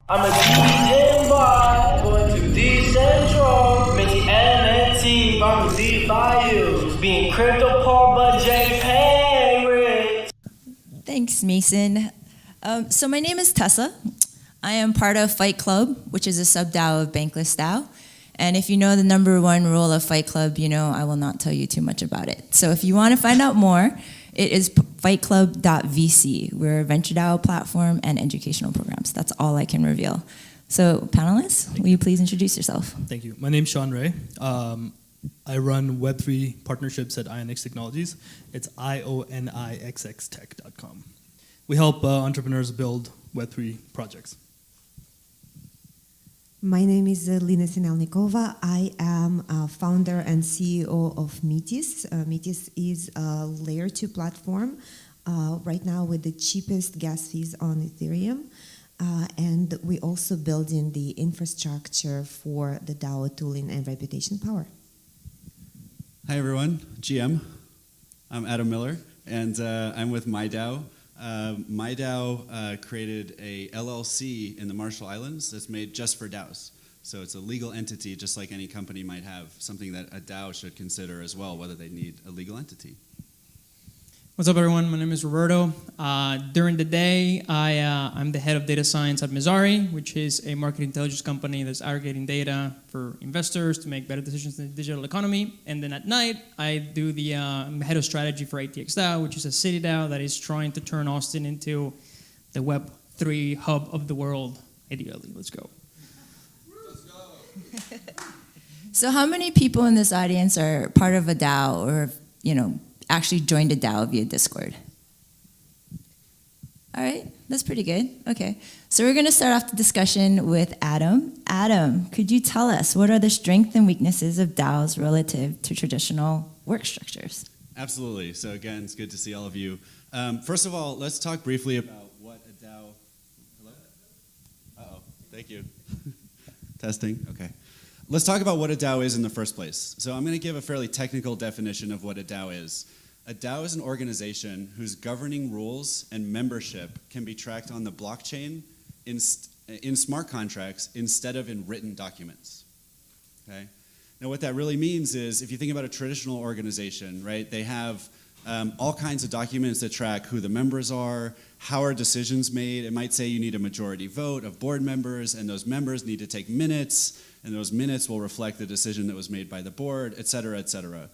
I'm a DJ boy, going to DCENTRAL, making NFT, I'm a DeFi, being crypto poor but JPEG rich. Thanks, Mason. So my name is Tesa. I am part of Fight Club, which is a sub-DAO of Bankless DAO. And if you know the #1 rule of Fight Club, you know I will not tell you too much about it. So if you want to find out more, it is fightclub.vc. We're a venture DAO platform and educational programs. That's all I can reveal. So panelists, will you please introduce yourself? Thank you. My name's Shaan. I run Web3 partnerships at Ionixx Technologies. It's ionixxtech.com. We help entrepreneurs build Web3 projects. My name is Elena Sinelnikova. I am founder and CEO of Metis. Metis is a layer 2 platform right now with the cheapest gas fees on Ethereum. And we also build in the infrastructure for the DAO tooling and reputation power. Hi everyone, GM. I'm Adam Miller, and I'm with MIDAO. MIDAO created a LLC in the Marshall Islands that's made just for DAOs. So it's a legal entity just like any company might have, something that a DAO should consider as well, whether they need a legal entity. What's up everyone, my name is Roberto. During the day, I'm the head of data science at Mezari, which is a market intelligence company that's aggregating data for investors to make better decisions in the digital economy. And then at night, I do the head of strategy for ATX DAO, which is a city DAO that is trying to turn Austin into the Web3 hub of the world, ideally. Let's go. Let's go. So how many people in this audience are part of a DAO or, actually joined a DAO via Discord? All right, that's pretty good. Okay, so we're going to start off the discussion with Adam. Adam, could you tell us what are the strengths and weaknesses of DAOs relative to traditional work structures? Absolutely. So again, it's good to see all of you. First of all, let's talk briefly about what a DAO... Hello? Uh-oh, thank you. Testing, okay. Let's talk about what a DAO is in the first place. So I'm going to give a fairly technical definition of what a DAO is. A DAO is an organization whose governing rules and membership can be tracked on the blockchain in smart contracts instead of in written documents. Okay? Now what that really means is if you think about a traditional organization, right, they have all kinds of documents that track who the members are, how are decisions made. It might say you need a majority vote of board members, and those members need to take minutes, and those minutes will reflect the decision that was made by the board, et cetera, et cetera.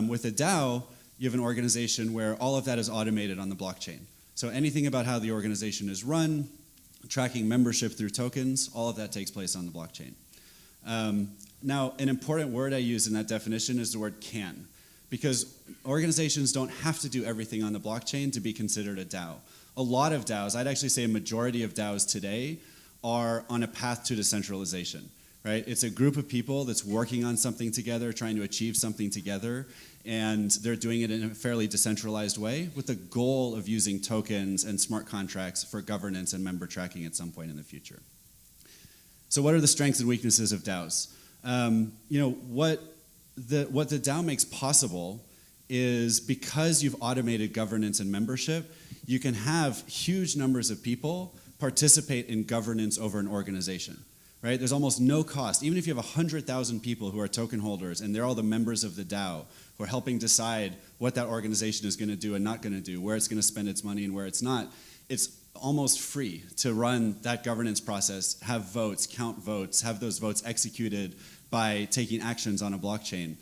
With a DAO, you have an organization where all of that is automated on the blockchain. So anything about how the organization is run, tracking membership through tokens, all of that takes place on the blockchain. Now, an important word I use in that definition is the word can, because organizations don't have to do everything on the blockchain to be considered a DAO. A lot of DAOs, I'd actually say a majority of DAOs today, are on a path to decentralization. Right? It's a group of people that's working on something together, trying to achieve something together, and they're doing it in a fairly decentralized way with the goal of using tokens and smart contracts for governance and member tracking at some point in the future. So what are the strengths and weaknesses of DAOs? What the DAO makes possible is because you've automated governance and membership, you can have huge numbers of people participate in governance over an organization. Right? There's almost no cost. Even if you have 100,000 people who are token holders and they're all the members of the DAO who are helping decide what that organization is going to do and not going to do, where it's going to spend its money and where it's not, it's almost free to run that governance process, have votes, count votes, have those votes executed by taking actions on a blockchain.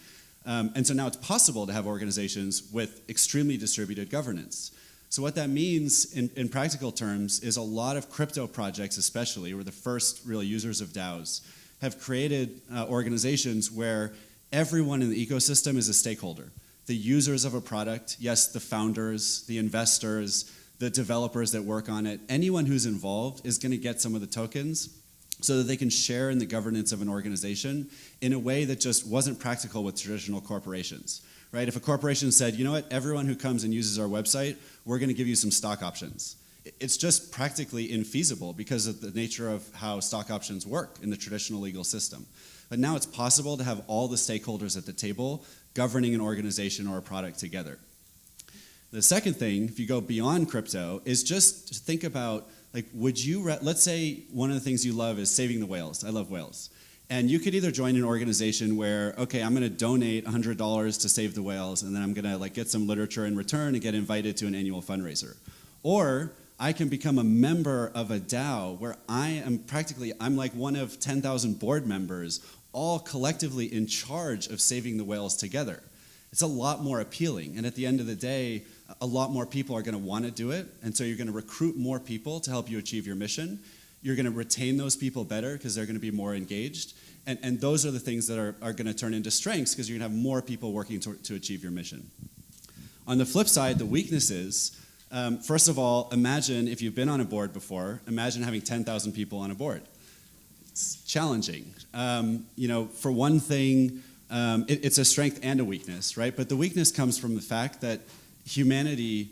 And so now it's possible to have organizations with extremely distributed governance. So what that means in practical terms is a lot of crypto projects especially, who are the first real users of DAOs, have created organizations where everyone in the ecosystem is a stakeholder. The users of a product, yes, the founders, the investors, the developers that work on it, anyone who's involved is going to get some of the tokens so that they can share in the governance of an organization in a way that just wasn't practical with traditional corporations. Right? If a corporation said, you know what, everyone who comes and uses our website, we're going to give you some stock options. It's just practically infeasible because of the nature of how stock options work in the traditional legal system. But now it's possible to have all the stakeholders at the table governing an organization or a product together. The second thing, if you go beyond crypto, is just to think about Like, would you, let's say one of the things you love is saving the whales. I love whales. And you could either join an organization where, okay, I'm gonna donate $100 to save the whales, and then I'm gonna like get some literature in return and get invited to an annual fundraiser. Or I can become a member of a DAO where I'm like one of 10,000 board members, all collectively in charge of saving the whales together. It's a lot more appealing, and at the end of the day, a lot more people are gonna wanna do it, and so you're gonna recruit more people to help you achieve your mission. You're gonna retain those people better because they're gonna be more engaged, and those are the things that are gonna turn into strengths because you're gonna have more people working to achieve your mission. On the flip side, the weaknesses, first of all, imagine if you've been on a board before, imagine having 10,000 people on a board. It's challenging. For one thing, it's a strength and a weakness, right? But the weakness comes from the fact that humanity,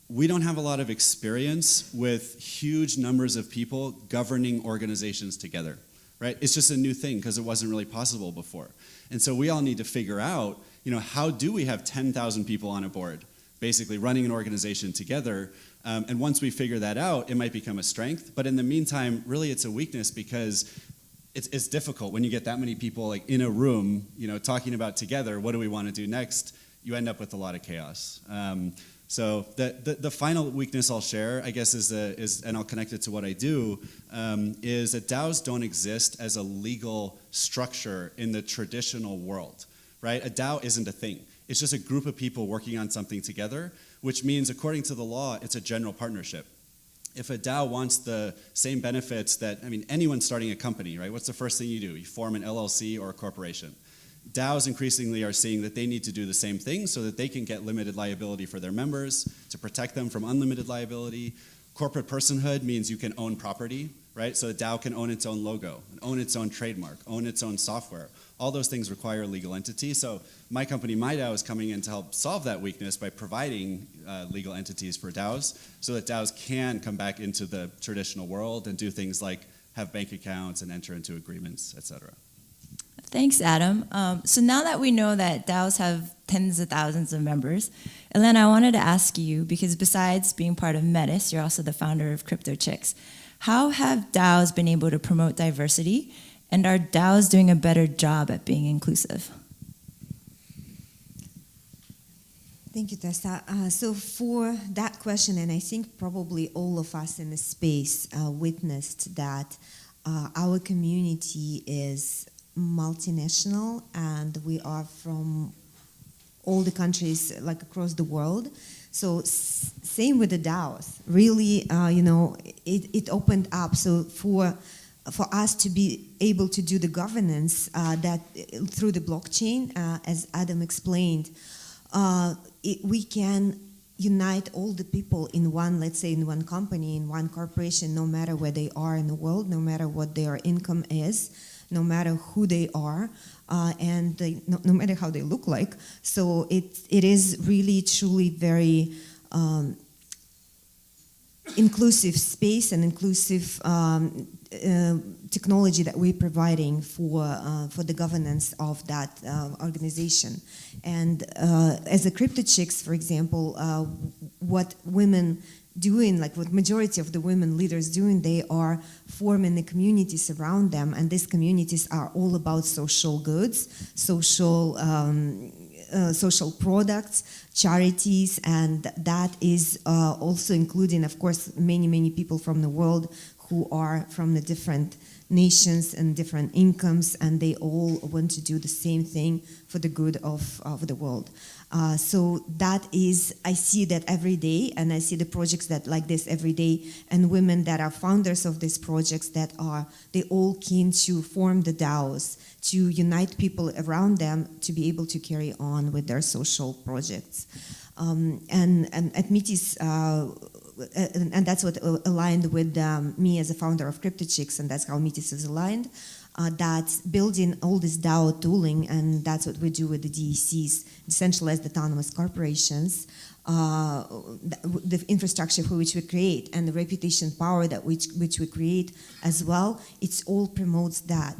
we don't have a lot of experience with huge numbers of people governing organizations together, right? It's just a new thing because it wasn't really possible before. And so we all need to figure out, how do we have 10,000 people on a board, basically running an organization together? And once we figure that out, it might become a strength. But in the meantime, really it's a weakness because it's difficult when you get that many people like in a room, talking about together, what do we want to do next? You end up with a lot of chaos. So the final weakness I'll share, I guess, is and I'll connect it to what I do, is that DAOs don't exist as a legal structure in the traditional world, right? A DAO isn't a thing. It's just a group of people working on something together, which means, according to the law, it's a general partnership. If a DAO wants the same benefits that, anyone starting a company, right? What's the first thing you do? You form an LLC or a corporation. DAOs increasingly are seeing that they need to do the same thing so that they can get limited liability for their members, to protect them from unlimited liability. Corporate personhood means you can own property, right? So a DAO can own its own logo, own its own trademark, own its own software. All those things require a legal entity. So my company, MIDAO, is coming in to help solve that weakness by providing legal entities for DAOs so that DAOs can come back into the traditional world and do things like have bank accounts and enter into agreements, et cetera. Thanks, Adam. So now that we know that DAOs have tens of thousands of members, Elena, I wanted to ask you, because besides being part of Metis, you're also the founder of CryptoChicks. How have DAOs been able to promote diversity, and are DAOs doing a better job at being inclusive? Thank you, Tesa. So for that question, and I think probably all of us in the space witnessed that our community is multinational, and we are from all the countries like across the world. So same with the DAOs. Really, it opened up. So for us to be able to do the governance that through the blockchain, as Adam explained, we can unite all the people in one, let's say, in one company, in one corporation, no matter where they are in the world, no matter what their income is, no matter who they are, and no matter how they look like. So it is really, truly very inclusive space and inclusive technology that we're providing for the governance of that organization. And as a CryptoChicks, for example, what women doing, like what majority of the women leaders doing, they are forming the communities around them, and these communities are all about social goods, social products, charities, and that is also including, of course, many people from the world who are from the different nations and different incomes, and they all want to do the same thing for the good of the world. So that is, I see that every day, and I see the projects that like this every day, and women that are founders of these projects they all keen to form the DAOs, to unite people around them to be able to carry on with their social projects. And at Metis, and that's what aligned with me as a founder of CryptoChicks, and that's how Metis is aligned. That's building all this DAO tooling, and that's what we do with the DECs, decentralized autonomous corporations, the infrastructure for which we create, and the reputation power that which we create as well. It all promotes that.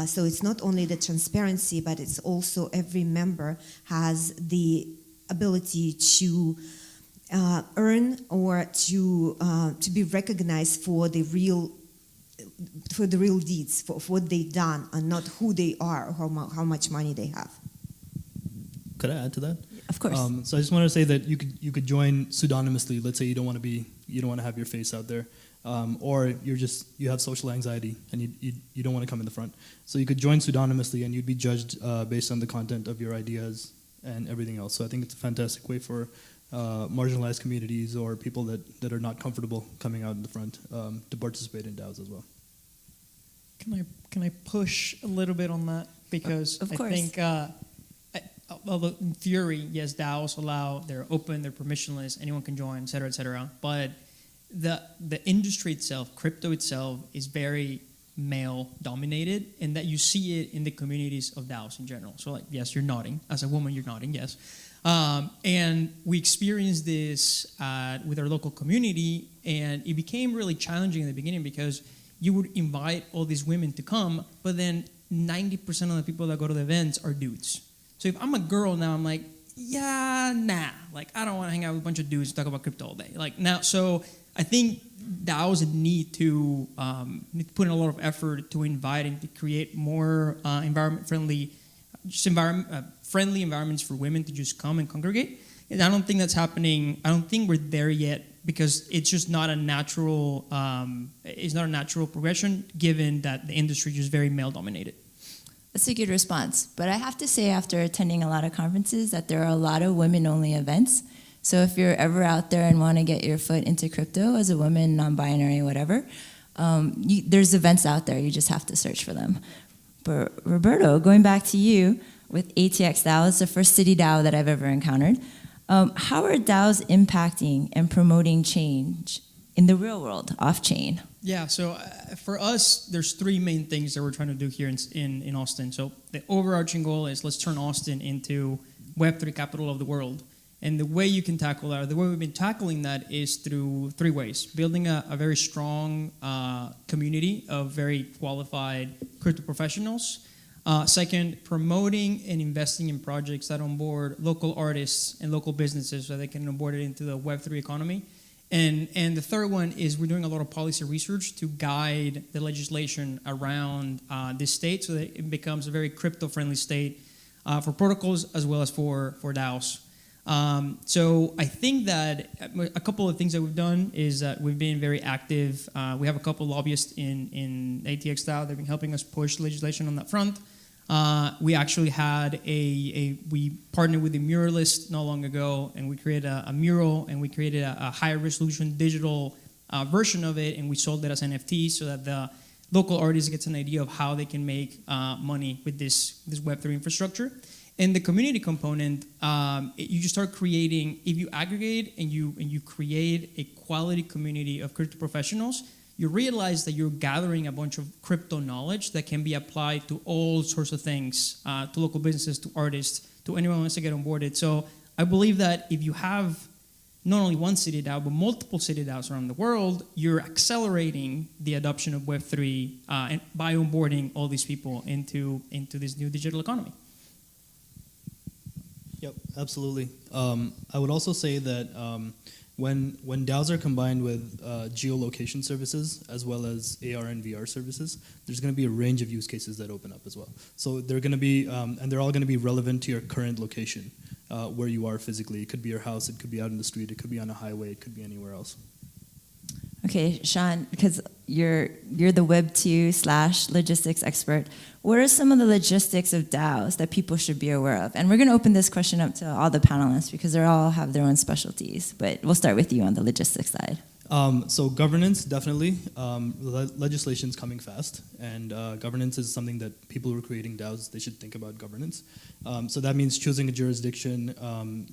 So it's not only the transparency, but it's also every member has the ability to earn or to be recognized for the real deeds, for what they've done, and not who they are or how much money they have. Could I add to that? Of course. So I just want to say that you could join pseudonymously. Let's say you don't want to have your face out there, or you have social anxiety and you don't want to come in the front. So you could join pseudonymously and you'd be judged based on the content of your ideas and everything else. So I think it's a fantastic way for marginalized communities or people that are not comfortable coming out in the front to participate in DAOs as well. Can I push a little bit on that? Because Of I course. think, although in theory, yes, DAOs they're open, they're permissionless, anyone can join, et cetera, but the industry itself, crypto itself, is very male dominated, and that you see it in the communities of DAOs in general. So like, yes, you're nodding. As a woman, you're nodding, yes. And we experienced this with our local community, and it became really challenging in the beginning because you would invite all these women to come, but then 90% of the people that go to the events are dudes. So if I'm a girl now, I'm like, yeah, nah. Like, I don't want to hang out with a bunch of dudes and talk about crypto all day. Like, now, so I think DAOs need to put in a lot of effort to invite and to create more friendly environments for women to just come and congregate. And I don't think that's happening. I don't think we're there yet because it's just not a natural. It's not a natural progression, given that the industry is just very male dominated. That's a good response. But I have to say, after attending a lot of conferences, that there are a lot of women-only events. So if you're ever out there and want to get your foot into crypto as a woman, non-binary, whatever, there's events out there. You just have to search for them. But Roberto, going back to you with ATX DAO, it's the first city DAO that I've ever encountered. How are DAOs impacting and promoting change in the real world, off-chain? Yeah, so for us, there's three main things that we're trying to do here in Austin. So the overarching goal is let's turn Austin into Web3 capital of the world. And the way you can tackle that, or the way we've been tackling that, is through three ways. Building a very strong community of very qualified crypto professionals. Second, promoting and investing in projects that onboard local artists and local businesses so they can onboard it into the Web3 economy. And the third one is we're doing a lot of policy research to guide the legislation around this state so that it becomes a very crypto-friendly state for protocols as well as for DAOs. So I think that a couple of things that we've done is that we've been very active. We have a couple of lobbyists in ATX DAO that have been helping us push legislation on that front. We actually had we partnered with the Muralist not long ago, and we created a mural, and we created a higher resolution digital version of it, and we sold it as NFT so that the local artist gets an idea of how they can make money with this Web3 infrastructure. And the community component, you just start creating, if you aggregate and you create a quality community of crypto professionals, you realize that you're gathering a bunch of crypto knowledge that can be applied to all sorts of things, to local businesses, to artists, to anyone who wants to get onboarded. So I believe that if you have not only one city DAO, but multiple city DAOs around the world, you're accelerating the adoption of Web3 and by onboarding all these people into this new digital economy. Yep, absolutely. I would also say that when DAOs are combined with geolocation services as well as AR and VR services, there's going to be a range of use cases that open up as well. So they're going to be, and they're all going to be relevant to your current location, where you are physically. It could be your house, it could be out in the street, it could be on a highway, it could be anywhere else. Okay, Shaan, because you're the Web2 / logistics expert, what are some of the logistics of DAOs that people should be aware of? And we're going to open this question up to all the panelists because they all have their own specialties, but we'll start with you on the logistics side. So governance, definitely. Legislation's coming fast, and governance is something that people who are creating DAOs, they should think about governance. So that means choosing a jurisdiction,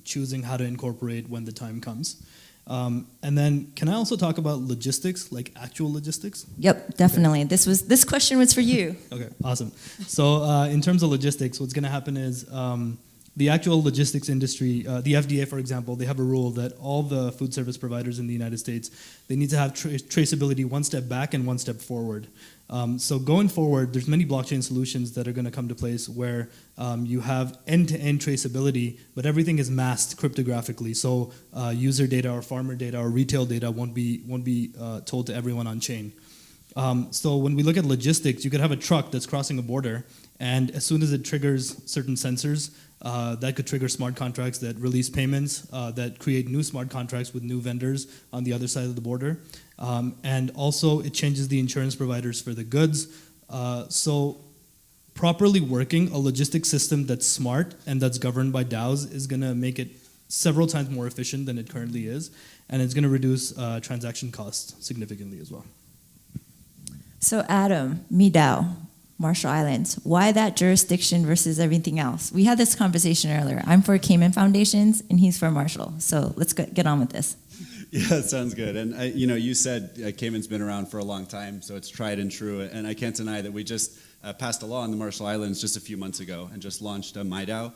choosing how to incorporate when the time comes. And then, can I also talk about logistics, like actual logistics? Yep, definitely. Okay. This question was for you. Okay, awesome. So in terms of logistics, what's going to happen is the actual logistics industry, the FDA, for example, they have a rule that all the food service providers in the United States, they need to have traceability one step back and one step forward. So going forward, there's many blockchain solutions that are going to come to place where you have end-to-end traceability, but everything is masked cryptographically. So user data or farmer data or retail data won't be told to everyone on chain. So when we look at logistics, you could have a truck that's crossing a border, and as soon as it triggers certain sensors, that could trigger smart contracts that release payments, that create new smart contracts with new vendors on the other side of the border. And also it changes the insurance providers for the goods. So properly working a logistics system that's smart and that's governed by DAOs is going to make it several times more efficient than it currently is, and it's going to reduce transaction costs significantly as well. So Adam, MIDAO, Marshall Islands, why that jurisdiction versus everything else? We had this conversation earlier. I'm for Cayman Foundations, and he's for Marshall. So let's get on with this. Yeah, sounds good. And you said Cayman's been around for a long time, so it's tried and true. And I can't deny that we just passed a law in the Marshall Islands just a few months ago and just launched a MIDAO.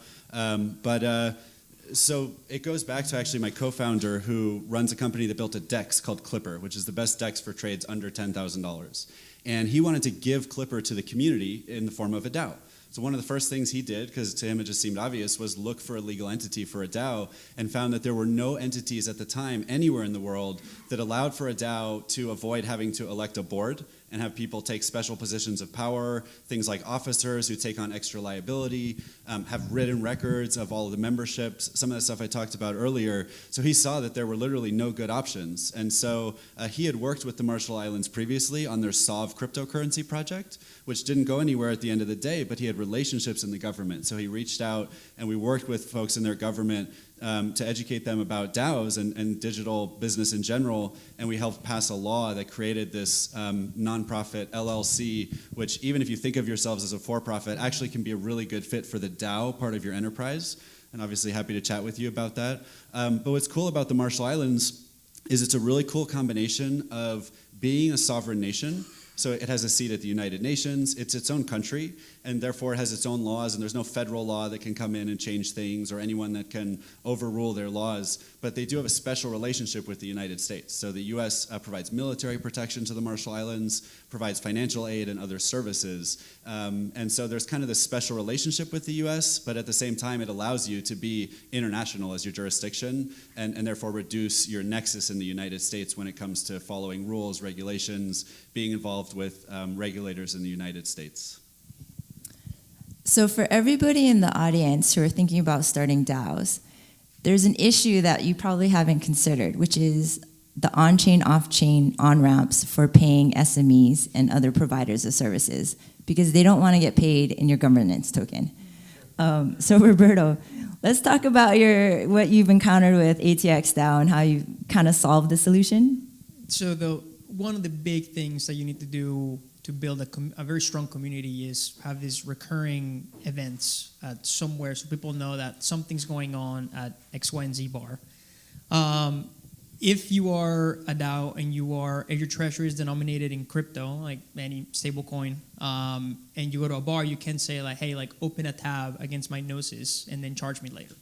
So it goes back to actually my co-founder who runs a company that built a DEX called Clipper, which is the best DEX for trades under $10,000. And he wanted to give Clipper to the community in the form of a DAO. So one of the first things he did, because to him it just seemed obvious, was look for a legal entity for a DAO, and found that there were no entities at the time anywhere in the world that allowed for a DAO to avoid having to elect a board and have people take special positions of power, things like officers who take on extra liability, have written records of all of the memberships, some of the stuff I talked about earlier. So he saw that there were literally no good options. And so he had worked with the Marshall Islands previously on their Sov cryptocurrency project, which didn't go anywhere at the end of the day, but he had relationships in the government. So he reached out and we worked with folks in their government to educate them about DAOs and digital business in general, and we helped pass a law that created this nonprofit LLC, which even if you think of yourselves as a for-profit, actually can be a really good fit for the DAO part of your enterprise, and obviously happy to chat with you about that. But what's cool about the Marshall Islands is it's a really cool combination of being a sovereign nation. So it has a seat at the United Nations, it's its own country, and therefore it has its own laws, and there's no federal law that can come in and change things or anyone that can overrule their laws, but they do have a special relationship with the United States. So the US provides military protection to the Marshall Islands, provides financial aid and other services, and so there's kind of this special relationship with the US, but at the same time it allows you to be international as your jurisdiction, and therefore reduce your nexus in the United States when it comes to following rules, regulations, being involved with regulators in the United States. So for everybody in the audience who are thinking about starting DAOs, there's an issue that you probably haven't considered, which is the on-chain, off-chain on-ramps for paying SMEs and other providers of services, because they don't want to get paid in your governance token. So Roberto, let's talk about what you've encountered with ATX DAO and how you kind of solved the solution. So one of the big things that you need to do to build a very strong community is have these recurring events at somewhere so people know that something's going on at X, Y, and Z bar. If you are a DAO and if your treasury is denominated in crypto, like any stable coin, and you go to a bar, you can say like, hey, like open a tab against my Gnosis and then charge me later.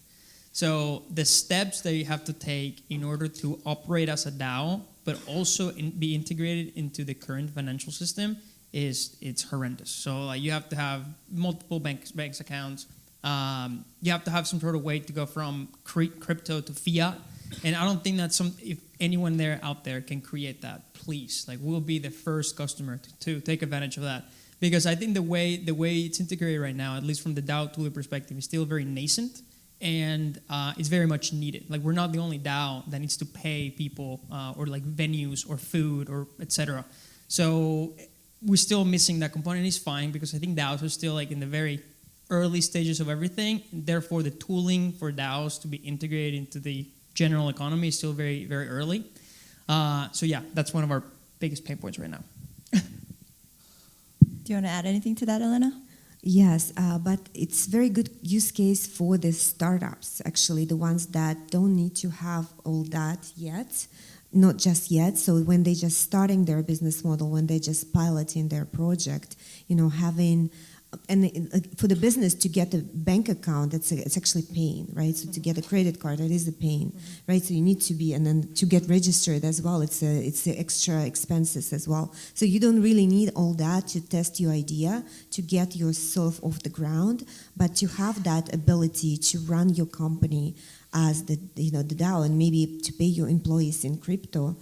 So the steps that you have to take in order to operate as a DAO, but also be integrated into the current financial system, it's horrendous. So like you have to have multiple banks accounts. You have to have some sort of way to go from crypto to fiat. And I don't think that if anyone out there can create that, please, like we'll be the first customer to take advantage of that. Because I think the way it's integrated right now, at least from the DAO tool perspective, is still very nascent. And it's very much needed. Like we're not the only DAO that needs to pay people or like venues or food or etc. So we're still missing that component. It's fine because I think DAOs are still like in the very early stages of everything. And therefore, the tooling for DAOs to be integrated into the general economy is still very, very early. So yeah, that's one of our biggest pain points right now. Do you want to add anything to that, Elena? Yes, but it's very good use case for the startups, actually, the ones that don't need to have all that yet, not just yet. So when they're just starting their business model, when they're just piloting their project, having for the business to get a bank account, it's actually pain, right? So to get a credit card, that is a pain, right? So you need to be, and then to get registered as well, it's the extra expenses as well. So you don't really need all that to test your idea, to get yourself off the ground, but to have that ability to run your company as the DAO, and maybe to pay your employees in crypto,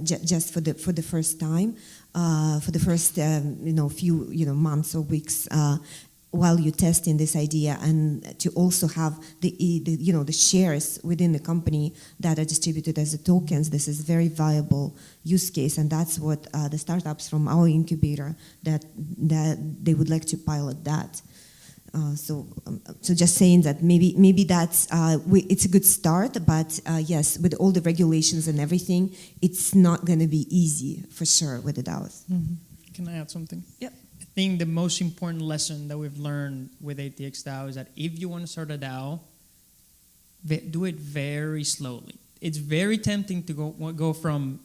just for the first time, for the first few months or weeks while you're testing this idea, and to also have the shares within the company that are distributed as the tokens. This is very viable use case, and that's what the startups from our incubator that they would like to pilot that. So just saying that maybe that's it's a good start, but yes, with all the regulations and everything, it's not going to be easy for sure with the DAOs. Mm-hmm. Can I add something? Yep. I think the most important lesson that we've learned with ATX DAO is that if you want to start a DAO, do it very slowly. It's very tempting to want to go from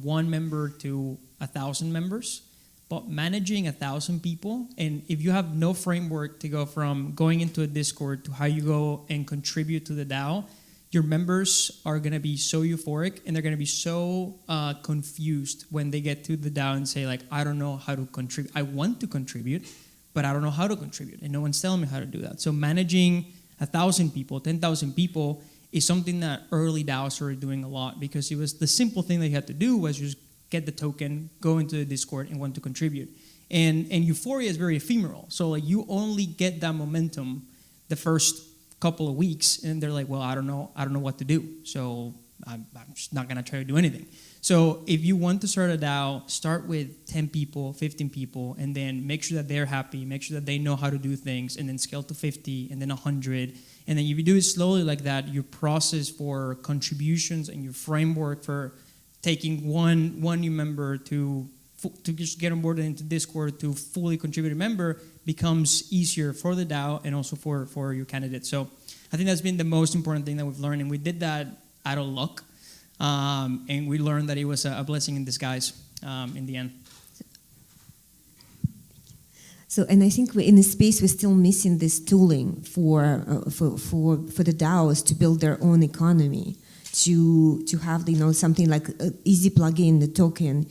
1 member to 1,000 members. But managing 1,000 people, and if you have no framework to go from going into a Discord to how you go and contribute to the DAO, your members are going to be so euphoric, and they're going to be so confused when they get to the DAO and say, like, I don't know how to contribute. I want to contribute, but I don't know how to contribute, and no one's telling me how to do that. So managing 1,000 people, 10,000 people is something that early DAOs started doing a lot, because it was the simple thing they had to do was just get the token, go into the Discord, and want to contribute. And euphoria is very ephemeral. So like you only get that momentum the first couple of weeks, and they're like, well, I don't know what to do. So I'm just not gonna try to do anything. So if you want to start a DAO, start with 10 people, 15 people, and then make sure that they're happy, make sure that they know how to do things, and then scale to 50, and then 100. And then if you do it slowly like that, your process for contributions and your framework for taking one new member to just get onboarded into Discord to fully contribute a member becomes easier for the DAO and also for your candidates. So I think that's been the most important thing that we've learned, and we did that out of luck, and we learned that it was a blessing in disguise in the end. So, and I think in this space we're still missing this tooling for the DAOs to build their own economy. To have something like easy plug-in the token,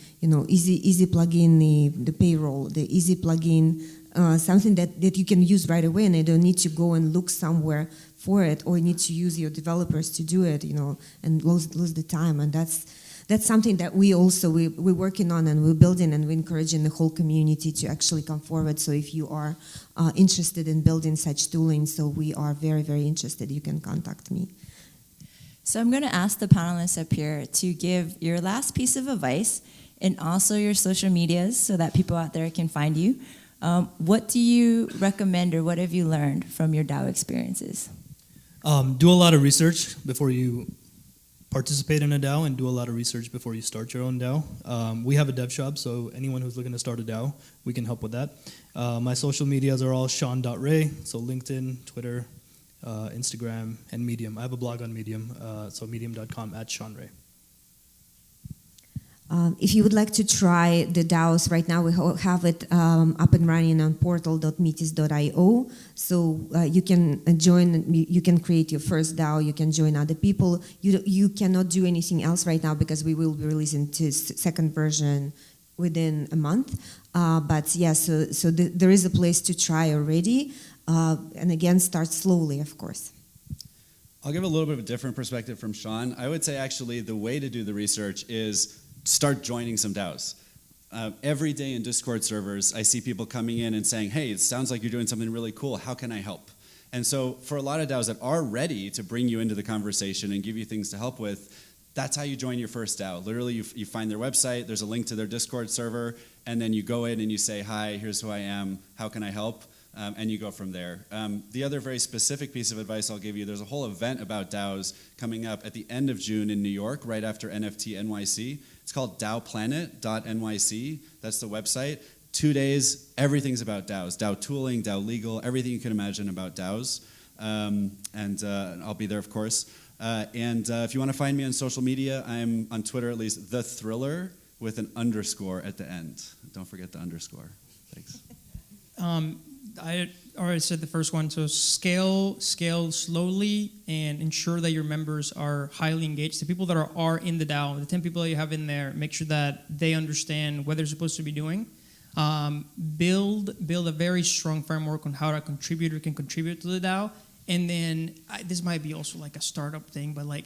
easy plug-in the payroll, the easy plug-in something that you can use right away, and you don't need to go and look somewhere for it, or you need to use your developers to do it, and lose the time. And that's something that we're working on, and we're building, and we're encouraging the whole community to actually come forward. So if you are interested in building such tooling, so we are very, very interested, you can contact me. So I'm going to ask the panelists up here to give your last piece of advice and also your social medias so that people out there can find you. What do you recommend, or what have you learned from your DAO experiences? Do a lot of research before you participate in a DAO, and do a lot of research before you start your own DAO. We have a dev shop, so anyone who's looking to start a DAO, we can help with that. My social medias are all Shaan.ray, so LinkedIn, Twitter, Instagram, and Medium. I have a blog on Medium, so medium.com /ShaanRay. If you would like to try the DAOs right now, we have it up and running on portal.metis.io. So you can join, you can create your first DAO, you can join other people. You cannot do anything else right now because we will be releasing the second version within a month. But yes, so there is a place to try already. And again, start slowly, of course. I'll give a little bit of a different perspective from Shaan. I would say actually the way to do the research is start joining some DAOs. Every day in Discord servers, I see people coming in and saying, hey, it sounds like you're doing something really cool. How can I help? And so for a lot of DAOs that are ready to bring you into the conversation and give you things to help with, that's how you join your first DAO. Literally, you find their website, there's a link to their Discord server, and then you go in and you say, hi, here's who I am, how can I help? And you go from there. The other very specific piece of advice I'll give you, there's a whole event about DAOs coming up at the end of June in New York, right after NFT NYC. It's called DAOplanet.nyc. That's the website. 2 days, everything's about DAOs. DAO tooling, DAO legal, everything you can imagine about DAOs. And I'll be there, of course. And if you want to find me on social media, I'm on Twitter at least, The Thriller, with an underscore at the end. Don't forget the underscore. Thanks. I already said the first one. So scale slowly, and ensure that your members are highly engaged. The people that are in the DAO, the 10 people that you have in there, make sure that they understand what they're supposed to be doing. Build a very strong framework on how a contributor can contribute to the DAO. And then this might be also like a startup thing, but like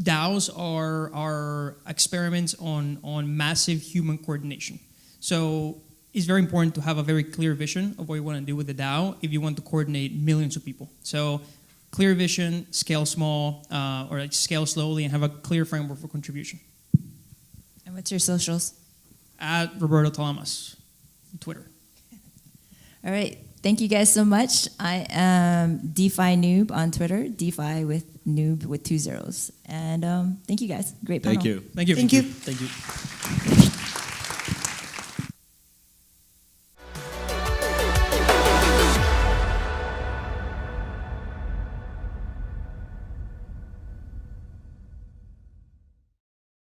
DAOs are experiments on massive human coordination. So it's very important to have a very clear vision of what you want to do with the DAO if you want to coordinate millions of people. So clear vision, scale small, or like scale slowly, and have a clear framework for contribution. And what's your socials? At Roberto Talamas, Twitter. All right. Thank you guys so much. I am DeFi Noob on Twitter, DeFi with noob with 2 zeros. And thank you guys. Great panel. Thank you. Thank you. Thank you. Thank you.